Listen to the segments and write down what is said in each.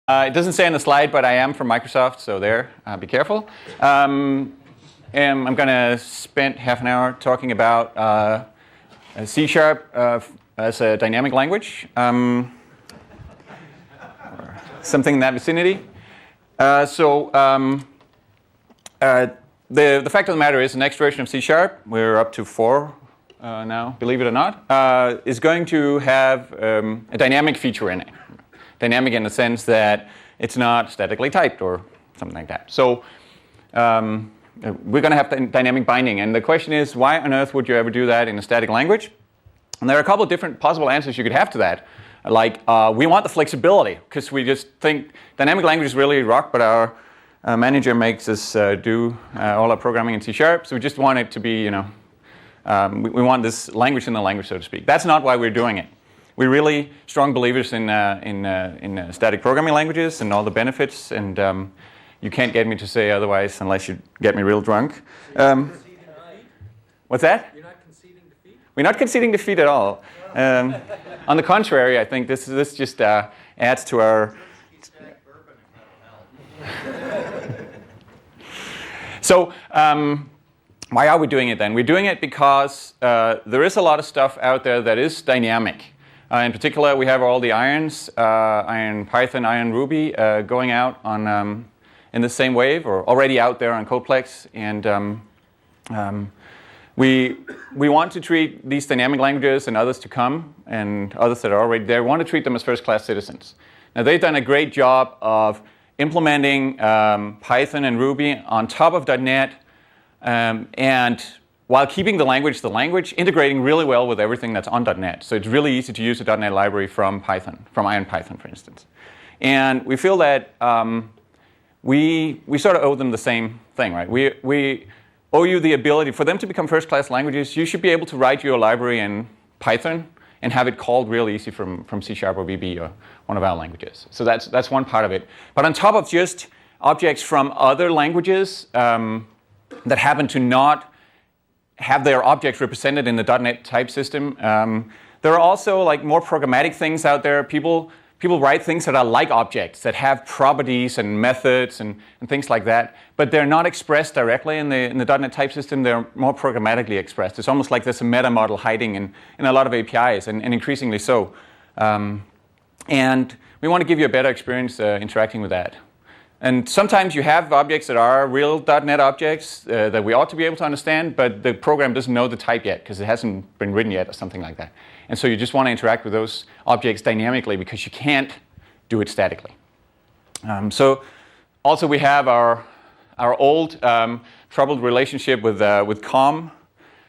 It doesn't say on the slide, but I am from Microsoft, so there, be careful. I'm going to spend half an hour talking about C# as a dynamic language, something in that vicinity. The fact of the matter is the next version of C#, we're up to 4 now, believe it or not, is going to have a dynamic feature in it. Dynamic in the sense that it's not statically typed or something like that. So we're going to have dynamic binding. And the question is, why on earth would you ever do that in a static language? And there are a couple of different possible answers you could have to that. Like, we want the flexibility, because we just think dynamic languages really rock, but our manager makes us do all our programming in C#. So we just want it to be, we want this language in the language, so to speak. That's not why we're doing it. We're really strong believers in static programming languages and all the benefits, and you can't get me to say otherwise unless you get me real drunk. What's that? You're not conceding defeat? We're not conceding defeat at all. On the contrary, I think this just adds to our... So, why are we doing it then? We're doing it because there is a lot of stuff out there that is dynamic. In particular, we have all the irons, Iron Python, Iron Ruby, going out on in the same wave, or already out there on Codeplex. And we want to treat these dynamic languages and others to come, and others that are already there, we want to treat them as first-class citizens. Now, they've done a great job of implementing Python and Ruby on top of .NET, and while keeping the language, integrating really well with everything that's on .NET. So it's really easy to use a .NET library from Python, from Iron Python, for instance. And we feel that we sort of owe them the same thing, right? We owe you the ability, for them to become first-class languages, you should be able to write your library in Python and have it called real easy from C# or VB or one of our languages. So that's one part of it. But on top of just objects from other languages that happen to not have their objects represented in the .NET type system. There are also like more programmatic things out there. People write things that are like objects, that have properties and methods and things like that, but they're not expressed directly in the .NET type system. They're more programmatically expressed. It's almost like there's a meta model hiding in a lot of APIs, and increasingly so. And we want to give you a better experience interacting with that. And sometimes you have objects that are real .NET objects that we ought to be able to understand, but the program doesn't know the type yet because it hasn't been written yet or something like that. And so you just want to interact with those objects dynamically because you can't do it statically. So also we have our old troubled relationship with COM.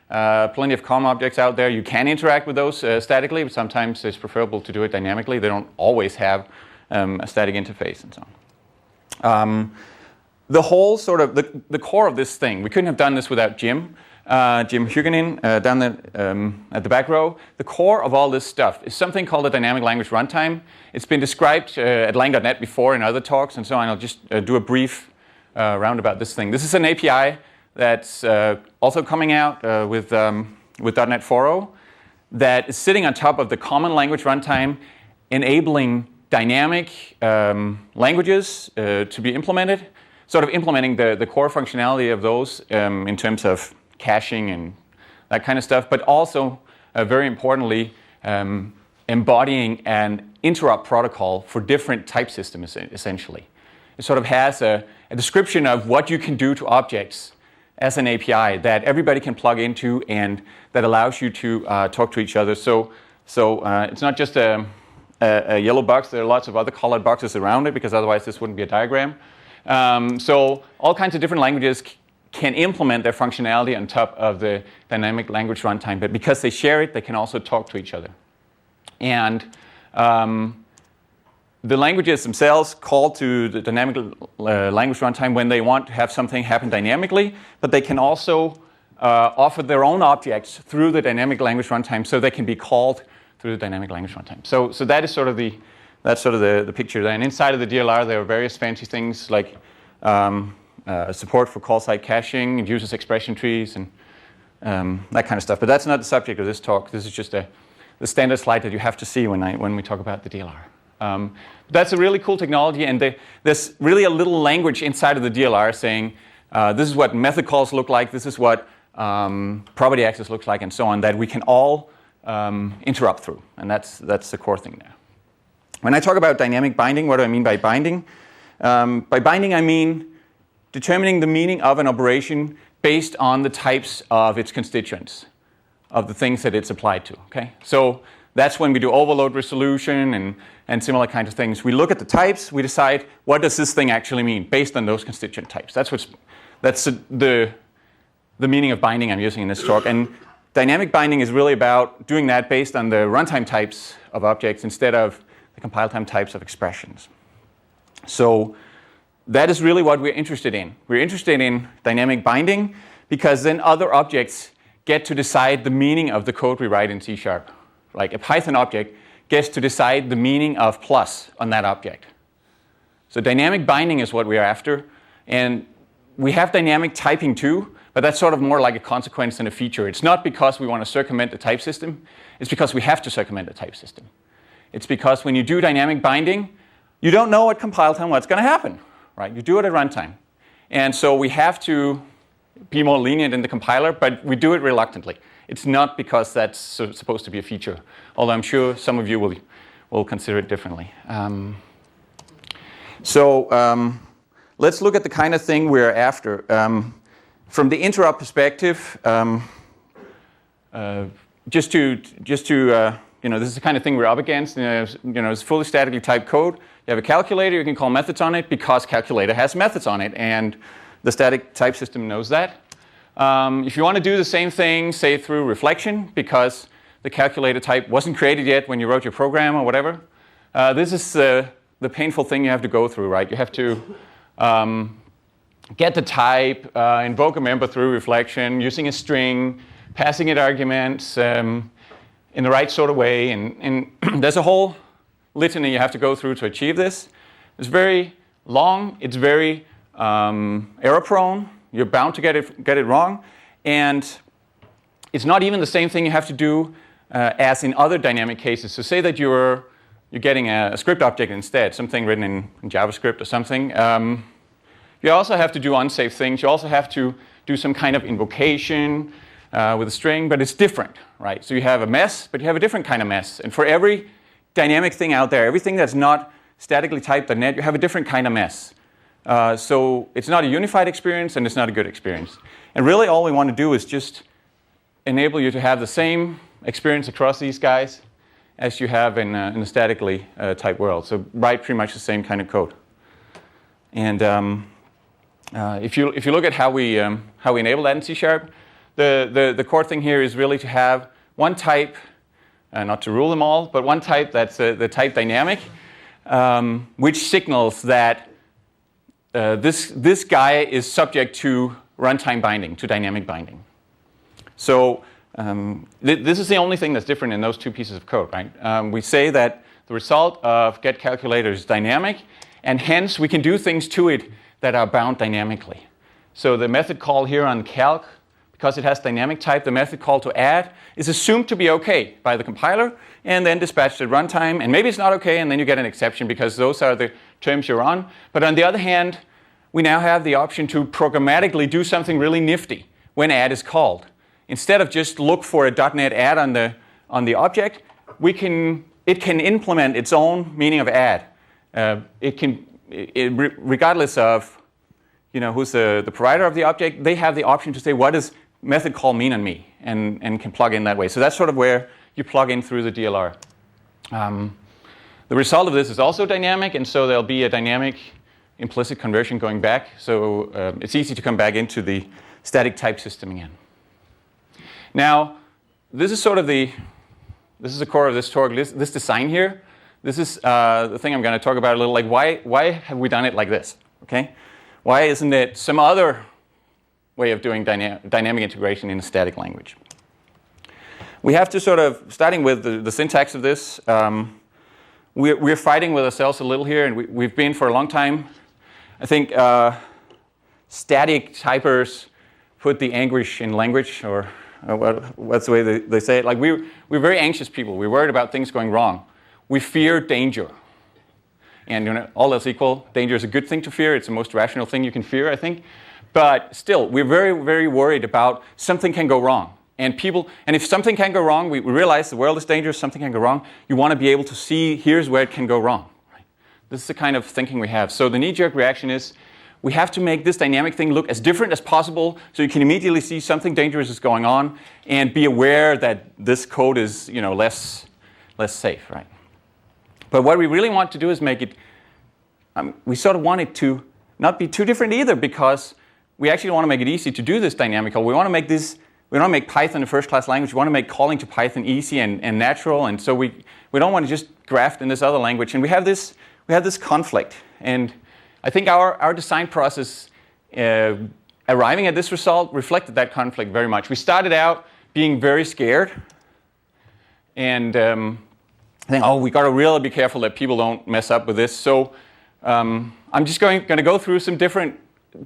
Plenty of COM objects out there. You can interact with those statically, but sometimes it's preferable to do it dynamically. They don't always have a static interface and so on. The whole sort of, the core of this thing, we couldn't have done this without Jim Huguenin down at the back row. The core of all this stuff is something called a dynamic language runtime. It's been described at lang.net before in other talks and so on. I'll just do a brief round about this thing. This is an API that's also coming out with .NET 4.0 that is sitting on top of the common language runtime, enabling dynamic languages to be implemented, sort of implementing the core functionality of those in terms of caching and that kind of stuff, but also, very importantly, embodying an interrupt protocol for different type systems, essentially. It sort of has a description of what you can do to objects as an API that everybody can plug into and that allows you to talk to each other. So it's not just a yellow box. There are lots of other colored boxes around it because otherwise this wouldn't be a diagram. So all kinds of different languages can implement their functionality on top of the dynamic language runtime, but because they share it, they can also talk to each other. And the languages themselves call to the dynamic language runtime when they want to have something happen dynamically, but they can also offer their own objects through the dynamic language runtime so they can be called through the dynamic language runtime. So that is sort of the picture there. And inside of the DLR, there are various fancy things like support for call site caching and users expression trees and that kind of stuff. But that's not the subject of this talk. This is just the standard slide that you have to see when we talk about the DLR. That's a really cool technology, and there's really a little language inside of the DLR saying, this is what method calls look like, this is what property access looks like, and so on, that we can all interrupt through. And that's the core thing there. When I talk about dynamic binding, what do I mean by binding? By binding, I mean determining the meaning of an operation based on the types of its constituents, of the things that it's applied to. Okay? So that's when we do overload resolution and similar kinds of things. We look at the types, we decide what does this thing actually mean based on those constituent types. That's the meaning of binding I'm using in this talk. And dynamic binding is really about doing that based on the runtime types of objects instead of the compile time types of expressions. So that is really what we're interested in. We're interested in dynamic binding because then other objects get to decide the meaning of the code we write in C#. Like a Python object gets to decide the meaning of plus on that object. So dynamic binding is what we're after. And we have dynamic typing too, but that's sort of more like a consequence than a feature. It's not because we want to circumvent the type system. It's because we have to circumvent the type system. It's because when you do dynamic binding, you don't know at compile time what's going to happen. Right? You do it at runtime. And so we have to be more lenient in the compiler, but we do it reluctantly. It's not because that's supposed to be a feature, although I'm sure some of you will consider it differently. Let's look at the kind of thing we're after. From the interrupt perspective, this is the kind of thing we're up against. It's fully statically typed code. You have a calculator, you can call methods on it because calculator has methods on it, and the static type system knows that. If you want to do the same thing, say through reflection, because the calculator type wasn't created yet when you wrote your program or whatever, this is the painful thing you have to go through, right? You have to get the type, invoke a member through reflection, using a string, passing it arguments in the right sort of way, and there's a whole litany you have to go through to achieve this. It's very long, it's very error prone, you're bound to get it wrong, and it's not even the same thing you have to do as in other dynamic cases. So say that you're getting a script object instead, something written in JavaScript or something. You also have to do unsafe things, you also have to do some kind of invocation with a string, but it's different, right? So you have a mess, but you have a different kind of mess, and for every dynamic thing out there, everything that's not statically typed.net, you have a different kind of mess. So it's not a unified experience and it's not a good experience. And really all we want to do is just enable you to have the same experience across these guys as you have in a statically typed world. So write pretty much the same kind of code. And if you look at how we enable that in C#, the core thing here is really to have one type, not to rule them all, but one type that's the type dynamic, which signals that this guy is subject to runtime binding, to dynamic binding. So this is the only thing that's different in those two pieces of code, right? We say that the result of getCalculator is dynamic, and hence we can do things to it that are bound dynamically. So the method call here on calc, because it has dynamic type, the method call to add is assumed to be okay by the compiler and then dispatched at runtime. And maybe it's not okay, and then you get an exception because those are the terms you're on. But on the other hand, we now have the option to programmatically do something really nifty when add is called. Instead of just look for a .NET add on the object, it can implement its own meaning of add. Regardless of who's the provider of the object, they have the option to say, what does method call mean on me, and can plug in that way. So that's sort of where you plug in through the DLR. The result of this is also dynamic, and so there'll be a dynamic implicit conversion going back. So it's easy to come back into the static type system again. Now, this is the core of this talk. This design here, this is the thing I'm going to talk about a little. Like, why have we done it like this? Okay, why isn't it some other way of doing dynamic integration in a static language? We have to sort of, starting with the syntax of this, we're fighting with ourselves a little here, and we've been for a long time. I think static typers put the anguish in language, or what's the way they say it? Like we're very anxious people. We're worried about things going wrong. We fear danger. And all else equal, danger is a good thing to fear. It's the most rational thing you can fear, I think. But still, we're very, very worried about something can go wrong. And if something can go wrong, we realize the world is dangerous, something can go wrong. You want to be able to see, here's where it can go wrong. Right? This is the kind of thinking we have. So the knee-jerk reaction is, we have to make this dynamic thing look as different as possible so you can immediately see something dangerous is going on and be aware that this code is less safe. Right? But what we really want to do is make it, we sort of want it to not be too different either, because we actually want to make it easy to do this dynamic code. We want to make Python a first-class language. We want to make calling to Python easy and natural, and so we don't want to just graft in this other language. And we have this conflict. And I think our design process arriving at this result reflected that conflict very much. We started out being very scared and think, we got to really be careful that people don't mess up with this. So I'm just going to go through some different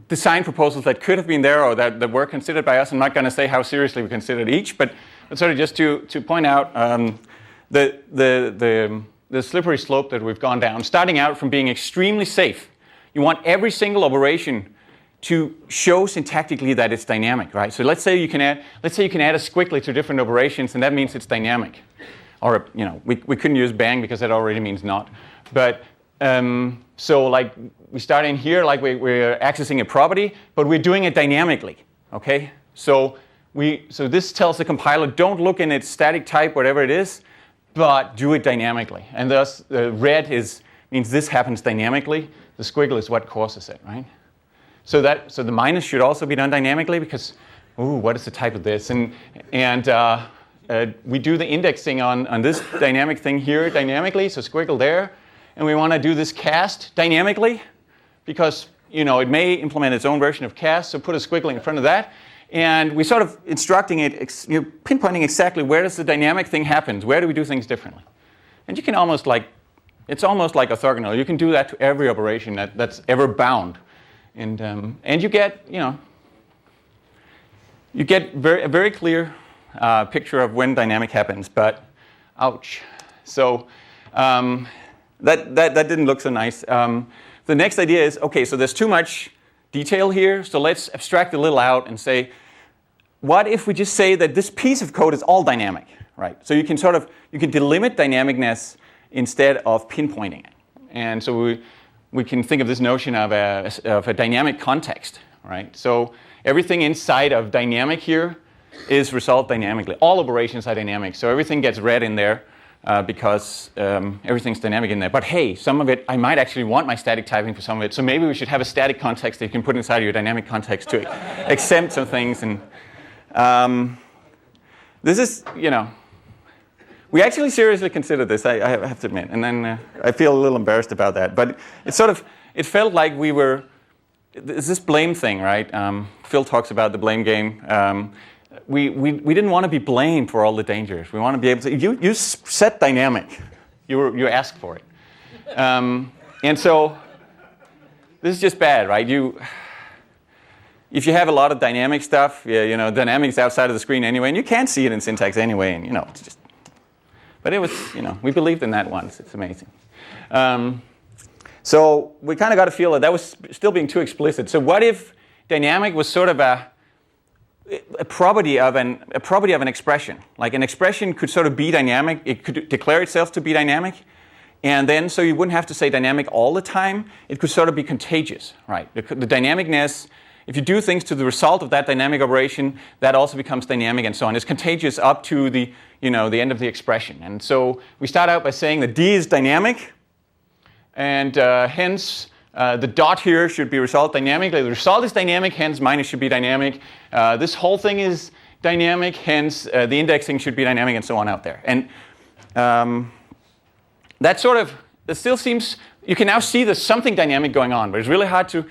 design proposals that could have been there or that were considered by us. I'm not going to say how seriously we considered each, but sort of just to point out the slippery slope that we've gone down, starting out from being extremely safe. You want every single operation to show syntactically that it's dynamic, right? So let's say you can add a squiggly to different operations, and that means it's dynamic. Or we couldn't use bang because that already means not. But so like we start in here, like we're accessing a property, but we're doing it dynamically. Okay? So this tells the compiler, don't look in its static type, whatever it is, but do it dynamically. And thus the red means this happens dynamically. The squiggle is what causes it, right? So the minus should also be done dynamically because, what is the type of this? And we do the indexing on this dynamic thing here dynamically, so squiggle there. And we want to do this cast dynamically because it may implement its own version of cast, so put a squiggle in front of that. And we sort of instructing it, pinpointing exactly where does the dynamic thing happen, where do we do things differently. And you can it's almost like orthogonal. You can do that to every operation that's ever bound. And you get, a very clear picture of when dynamic happens, but ouch. So that didn't look so nice. The next idea is, okay, so there's too much detail here, so let's abstract a little out and say, what if we just say that this piece of code is all dynamic, right? So you can delimit dynamicness instead of pinpointing it. And so we can think of this notion of a dynamic context, right? So everything inside of dynamic here is resolved dynamically. All operations are dynamic, so everything gets read in there because everything's dynamic in there. But hey, some of it, I might actually want my static typing for some of it, so maybe we should have a static context that you can put inside of your dynamic context to exempt some things. And this is, we actually seriously considered this, I have to admit, and then I feel a little embarrassed about that. But it felt like we were, it's this blame thing, right? Phil talks about the blame game. We didn't want to be blamed for all the dangers. We want to be able to, you set dynamic. You asked for it. And so this is just bad, right? If you have a lot of dynamic stuff, dynamic's outside of the screen anyway, and you can't see it in syntax anyway, and it's just. But it was, we believed in that once. It's amazing. So we kind of got a feel that was still being too explicit. So what if dynamic was sort of a property of an expression? Like an expression could sort of be dynamic. It could declare itself to be dynamic. And then, so you wouldn't have to say dynamic all the time. It could sort of be contagious, right? The dynamicness, if you do things to the result of that dynamic operation, that also becomes dynamic and so on. It's contagious up to the end of the expression. And so we start out by saying that D is dynamic, and hence the dot here should be resolved dynamically. The result is dynamic, hence minus should be dynamic. This whole thing is dynamic, hence the indexing should be dynamic, and so on out there. And that still seems, you can now see there's something dynamic going on, but it's really hard to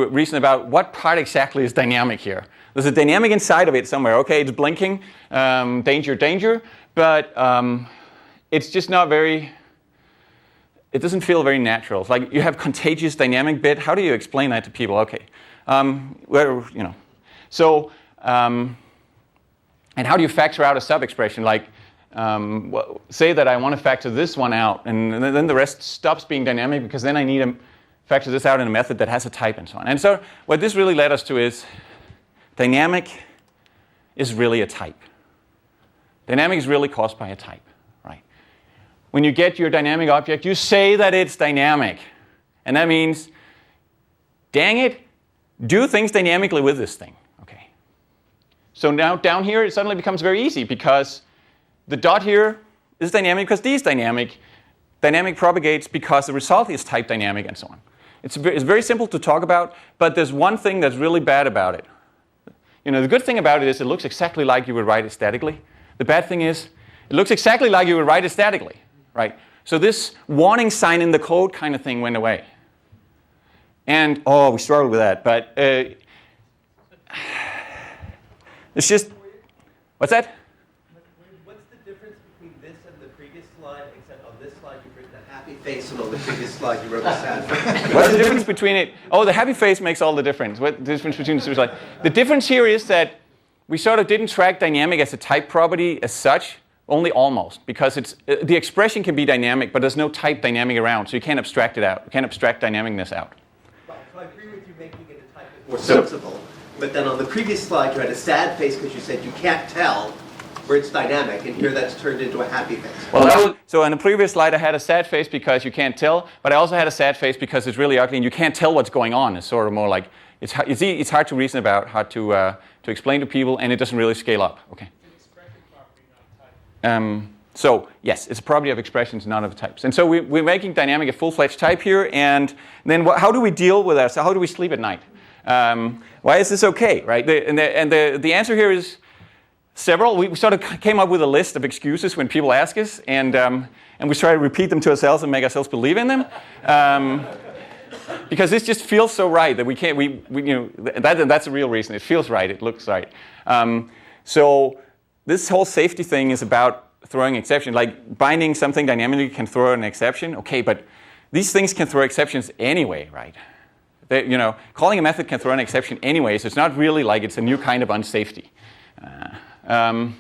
reason about what part exactly is dynamic here. There's a dynamic inside of it somewhere. Okay, it's blinking, danger, danger, but it's just not very, it doesn't feel very natural. It's like you have contagious dynamic bit. How do you explain that to people? Okay, so, and how do you factor out a sub-expression? Like, say that I want to factor this one out, and then the rest stops being dynamic because then I need to factor this out in a method that has a type and so on. And so what this really led us to is dynamic is really a type. Dynamic is really caused by a type, right? When you get your dynamic object, you say that it's dynamic. And that means, dang it, do things dynamically with this thing. Okay. So now down here, it suddenly becomes very easy because the dot here is dynamic because D is dynamic. Dynamic propagates because the result is type dynamic and so on. It's very simple to talk about, but there's one thing that's really bad about it. The good thing about it is it looks exactly like you would write it statically. The bad thing is it looks exactly like you would write it statically, right? So this warning sign in the code kind of thing went away. And, we struggled with that, but it's just, what's that? What's the difference between this and the previous slide, except on this slide you've written a happy face, and on the previous slide you wrote a sad face? What's the difference between it? The happy face makes all the difference. What the difference between the two slides? The difference here is that we sort of didn't track dynamic as a type property as such, only almost, because the expression can be dynamic, but there's no type dynamic around, so you can't abstract it out. You can't abstract dynamicness out. Right, so I agree with you making it a type is more sensible, but then on the previous slide you had a sad face because you said you can't tell where it's dynamic, and here that's turned into a happy face. So on the previous slide I had a sad face because you can't tell, but I also had a sad face because it's really ugly and you can't tell what's going on. It's sort of more like, it's hard to reason about, hard to explain to people, and it doesn't really scale up. Okay. It's an expression property, not type. So yes, it's a property of expressions, not of types. And so we're making dynamic a full-fledged type here, and then how do we deal with that? So how do we sleep at night? Why is this okay, right? The answer here is several. We sort of came up with a list of excuses when people ask us, and we try to repeat them to ourselves and make ourselves believe in them. Because this just feels so right that we can't, that's a real reason. It feels right, it looks right. So this whole safety thing is about throwing exceptions. Like binding something dynamically can throw an exception. Okay, but these things can throw exceptions anyway, right? Calling a method can throw an exception anyway, so it's not really like it's a new kind of unsafety. And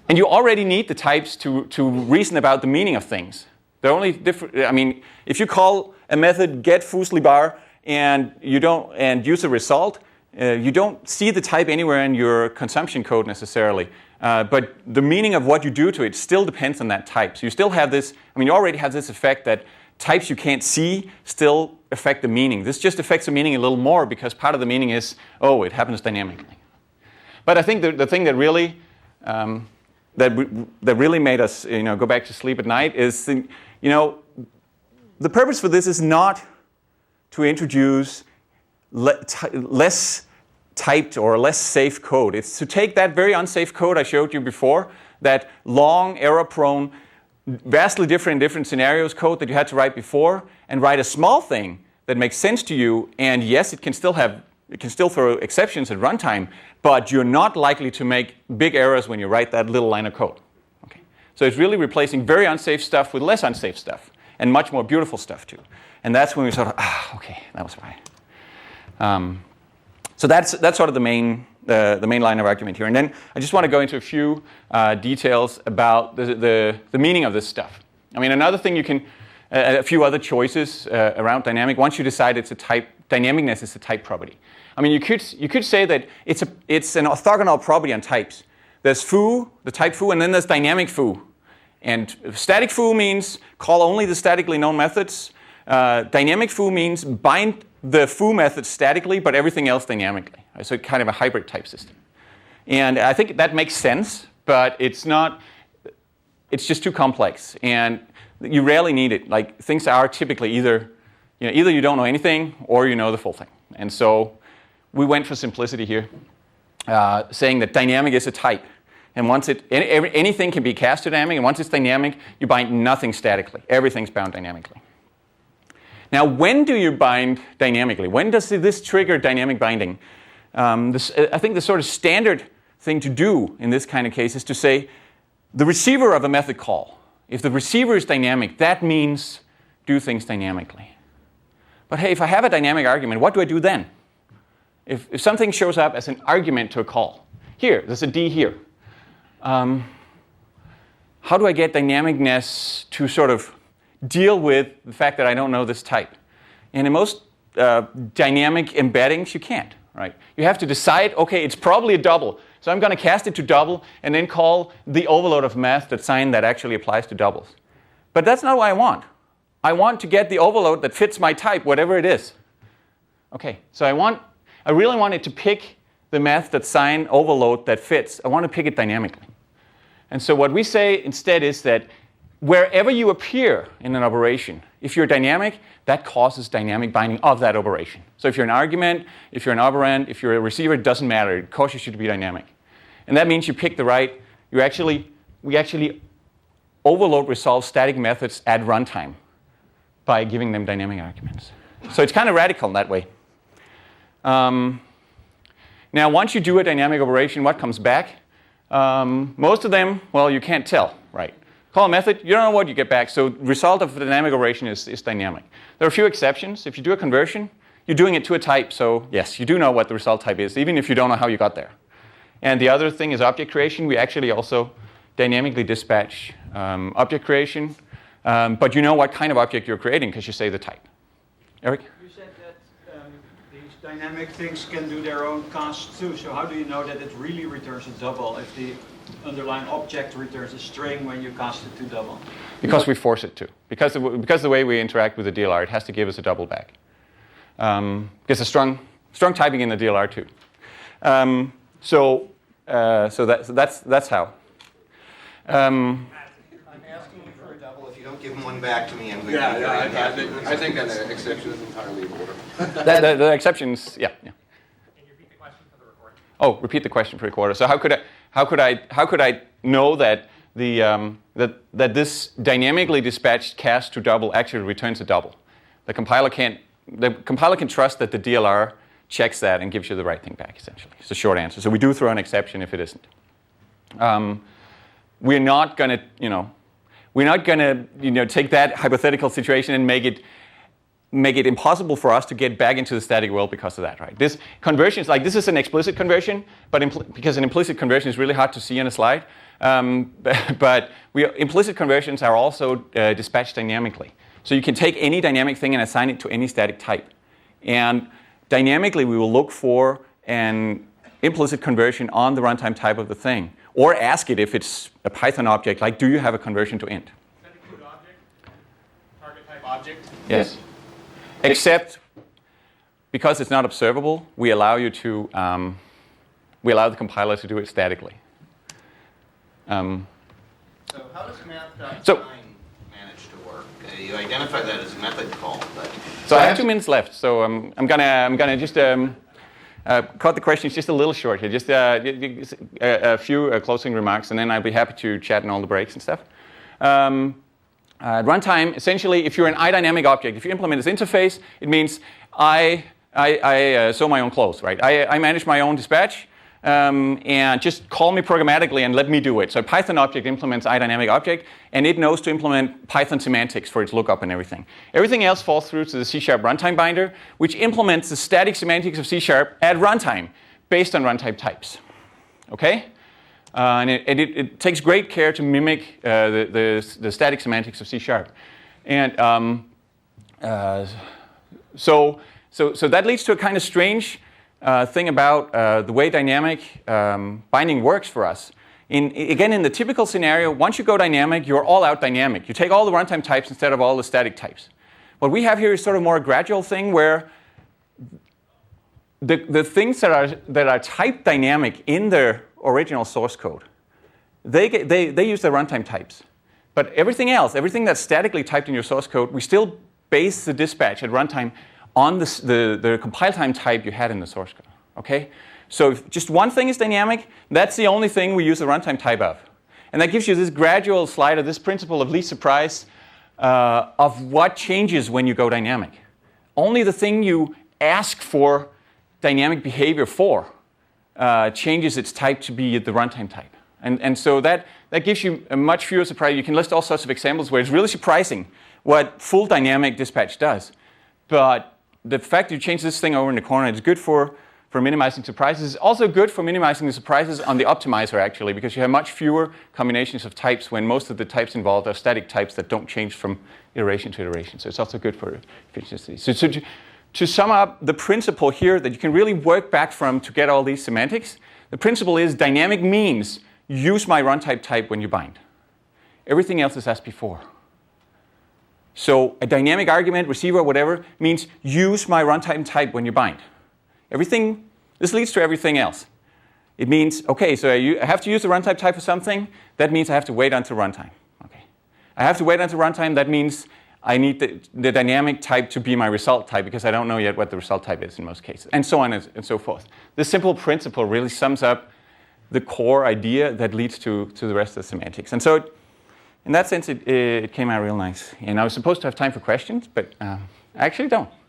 you already need the types to reason about the meaning of things. They're only different. If you call a method get fuslibar and use a result, you don't see the type anywhere in your consumption code necessarily. But the meaning of what you do to it still depends on that type. So you still have this. You already have this effect that types you can't see still affect the meaning. This just affects the meaning a little more because part of the meaning is, it happens dynamically. But I think the thing that really that really made us go back to sleep at night is the purpose for this is not to introduce less typed or less safe code. It's to take that very unsafe code I showed you before, that long, error-prone, vastly different scenarios code that you had to write before, and write a small thing that makes sense to you. And yes, it can still throw exceptions at runtime, but you're not likely to make big errors when you write that little line of code. Okay. So it's really replacing very unsafe stuff with less unsafe stuff, and much more beautiful stuff too. And that's when we sort of, okay, that was why. So that's sort of the main line of argument here. And then I just want to go into a few details about the meaning of this stuff. Another thing you can, a few other choices around dynamic. Once you decide it's a type, dynamicness is a type property. You could say that it's an orthogonal property on types. There's foo, the type foo, and then there's dynamic foo. And static foo means call only the statically known methods. Dynamic foo means bind the foo method statically, but everything else dynamically. So kind of a hybrid type system. And I think that makes sense, but it's just too complex. And you rarely need it. Like things are typically either you don't know anything or you know the full thing. And so we went for simplicity here, saying that dynamic is a type. And once anything can be cast dynamic, and once it's dynamic, you bind nothing statically. Everything's bound dynamically. Now, when do you bind dynamically? When does this trigger dynamic binding? I think the sort of standard thing to do in this kind of case is to say the receiver of a method call. If the receiver is dynamic, that means do things dynamically. But hey, if I have a dynamic argument, what do I do then? If something shows up as an argument to a call, there's a D here. how do I get dynamicness to sort of deal with the fact that I don't know this type? And in most dynamic embeddings, you can't, right? You have to decide, okay, it's probably a double. So I'm going to cast it to double and then call the overload of math that sign that actually applies to doubles. But that's not what I want. I want to get the overload that fits my type, whatever it is. Okay, so I really want it to pick the math that sign overload that fits. I want to pick it dynamically. And so what we say instead is that wherever you appear in an operation, if you're dynamic, that causes dynamic binding of that operation. So if you're an argument, if you're an operand, if you're a receiver, it doesn't matter. It causes you to be dynamic. And that means you pick the right, we actually overload resolve static methods at runtime by giving them dynamic arguments. So it's kind of radical in that way. Now, once you do a dynamic operation, what comes back? Most of them, well, you can't tell, right? Call a method, you don't know what you get back. So result of the dynamic operation is dynamic. There are a few exceptions. If you do a conversion, you're doing it to a type. So yes, you do know what the result type is, even if you don't know how you got there. And the other thing is object creation. We actually also dynamically dispatch object creation. But you know what kind of object you're creating because you say the type. Eric? You said that these dynamic things can do their own cast too. So how do you know that it really returns a double if the underlying object returns a string when you cast it to double? Because we force it to. Because the way we interact with the DLR, it has to give us a double back. Because a strong typing in the DLR too. So that's how. I'm asking you for a double. If you don't give him one back to me, I'm going to I think that exception is entirely in order. The exceptions, yeah. Can you repeat the question for the recording? Oh, repeat the question for recorder. So how could I know that that this dynamically dispatched cast to double actually returns a double? The compiler can trust that the DLR checks that and gives you the right thing back. Essentially, it's a short answer. So we do throw an exception if it isn't. We're not going to take that hypothetical situation and make it impossible for us to get back into the static world because of that, right? This conversion is like, this is an explicit conversion, but because an implicit conversion is really hard to see on a slide. But implicit conversions are also dispatched dynamically. So you can take any dynamic thing and assign it to any static type. And dynamically, we will look for an implicit conversion on the runtime type of the thing. Or ask it if it's a Python object, like, do you have a conversion to int? Does that include object? Target type object? Yes. Except because it's not observable, we allow you to we allow the compiler to do it statically. So how does math.sign manage to work? You identify that as a method call, but so I have 2 minutes left. So I'm gonna just cut the questions just a little short here. Just a few closing remarks, and then I'll be happy to chat in all the breaks and stuff. At runtime, essentially, if you're an iDynamic object, if you implement this interface, it means I sew my own clothes, right? I manage my own dispatch, and just call me programmatically and let me do it. So a Python object implements iDynamic object, and it knows to implement Python semantics for its lookup and everything. Everything else falls through to the C# runtime binder, which implements the static semantics of C# at runtime based on runtime types. Okay? And it takes great care to mimic the static semantics of C#. And so that leads to a kind of strange thing about the way dynamic binding works for us. Again, in the typical scenario, once you go dynamic, you're all out dynamic. You take all the runtime types instead of all the static types. What we have here is sort of more a gradual thing where the things that are type dynamic in their original source code, they use their runtime types. But everything else, everything that's statically typed in your source code, we still base the dispatch at runtime on the compile time type you had in the source code. Okay? So if just one thing is dynamic, that's the only thing we use the runtime type of. And that gives you this gradual slide of this principle of least surprise of what changes when you go dynamic. Only the thing you ask for dynamic behavior for changes its type to be the runtime type. And so that gives you a much fewer surprise. You can list all sorts of examples where it's really surprising what full dynamic dispatch does. But the fact that you change this thing over in the corner is good for for minimizing surprises. It's also good for minimizing the surprises on the optimizer, actually, because you have much fewer combinations of types when most of the types involved are static types that don't change from iteration to iteration. So it's also good for efficiency. So to sum up the principle here that you can really work back from to get all these semantics, the principle is dynamic means use my runtime type when you bind. Everything else is as before. So a dynamic argument, receiver, whatever, means use my runtime type when you bind. Everything, this leads to everything else. It means, okay, so I have to use the runtime type for something. That means I have to wait until runtime. Okay. I have to wait until runtime. That means I need the dynamic type to be my result type because I don't know yet what the result type is in most cases, and so on and so forth. This simple principle really sums up the core idea that leads to the rest of the semantics. And so in that sense, it came out real nice. And I was supposed to have time for questions, but I actually don't.